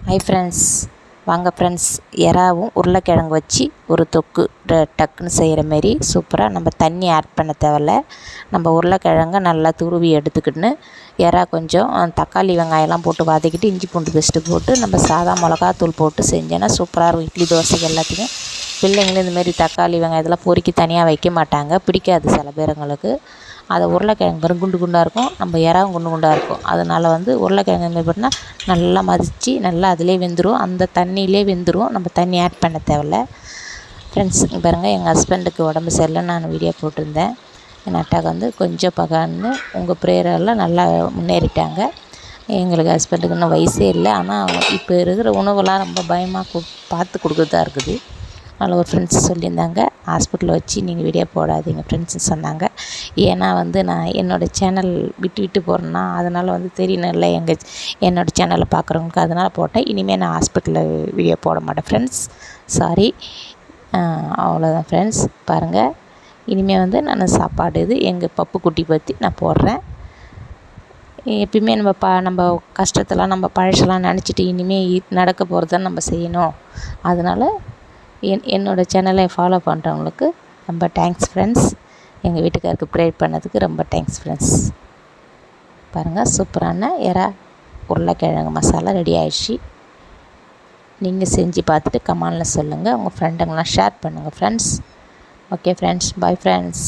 Hi friends, வாங்க friends, எறாவும் உருளைக்கிழங்கு வச்சு ஒரு தொக்கு டக்குன்னு செய்கிற மாரி சூப்பராக. நம்ம தண்ணி ஆட் பண்ண தேவையில்ல. நம்ம உருளைக்கிழங்க நல்லா துருவி எடுத்துக்கிட்டு எறா கொஞ்சம் தக்காளி வெங்காயம்லாம் போட்டு வதக்கிட்டு இஞ்சி பூண்டு பேஸ்ட்டு போட்டு நம்ம சாதா மிளகாத்தூள் போட்டு செஞ்சோன்னா சூப்பராக இருக்கும். இட்லி தோசைக்கு எல்லாத்துக்கும். பிள்ளைங்களும் இந்தமாரி தக்காளி வெங்காயம் இதெல்லாம் பொறுக்கி தனியாக வைக்க மாட்டாங்க, பிடிக்காது சில பேருங்களுக்கு. அதை உருளைக்கிழங்கு பாருங்க குண்டு குண்டாக இருக்கும், நம்ம எறாவும் குண்டு குண்டாக இருக்கும். அதனால் உருளைக்கிழங்கு இந்த பண்ணால் நல்லா மதித்து நல்லா அதிலே வெந்துடும், அந்த தண்ணியிலே வெந்துடும். நம்ம தண்ணி ஆட் பண்ண தேவையில்ல. ஃப்ரெண்ட்ஸ் பாருங்கள், எங்கள் ஹஸ்பண்டுக்கு உடம்பு சரியில்லை, நான் வீடியோ போட்டிருந்தேன். என் அட்டாவுக்கு கொஞ்சம் பகான்னு உங்கள் ப்ரேயரெல்லாம் நல்லா முன்னேறிட்டாங்க. எங்களுக்கு ஹஸ்பண்டுக்கு இன்னும் வயசே இல்லை, ஆனால் இப்போ இருக்கிற உணவெல்லாம் ரொம்ப பயமாக பார்த்து கொடுக்குறதா இருக்குது. அதில் ஒரு ஃப்ரெண்ட்ஸ் சொல்லியிருந்தாங்க, ஹாஸ்பிட்டலில் வச்சு நீங்கள் வீடியோ போடாதீங்க ஃப்ரெண்ட்ஸ்னு சொன்னாங்க. ஏன்னா நான் என்னோடய சேனல் விட்டு விட்டு போகிறேன்னா அதனால் தெரியணும்ல என்னோடய சேனலை பார்க்குறவங்களுக்கு, அதனால் போட்டேன். இனிமேல் நான் ஹாஸ்பிட்டலில் வீடியோ போட மாட்டேன் ஃப்ரெண்ட்ஸ், சாரி. அவ்வளோதான் ஃப்ரெண்ட்ஸ். பாருங்கள், இனிமேல் நான் சாப்பாடு இது எங்கள் பப்பு குட்டி பற்றி நான் போடுறேன். எப்பயுமே நம்ம கஷ்டத்தெல்லாம் நம்ம பழசெல்லாம் நினச்சிட்டு இனிமேல் நடக்க போகிறத நம்ம செய்யணும். அதனால் என்னோடய சேனலை ஃபாலோ பண்ணுறவங்களுக்கு ரொம்ப தேங்க்ஸ் ஃப்ரெண்ட்ஸ். எங்கள் வீட்டுக்காருக்கு ப்ரே பண்ணதுக்கு ரொம்ப தேங்க்ஸ் ஃப்ரெண்ட்ஸ். பாருங்கள், சூப்பரான எறா உருளைக்கிழங்கு மசாலா ரெடி ஆகிடுச்சு. நீங்கள் செஞ்சு பார்த்துட்டு கமெண்டில் சொல்லுங்கள், உங்கள் ஃப்ரெண்டுங்களாம் ஷேர் பண்ணுங்கள் friends. Okay friends, bye friends.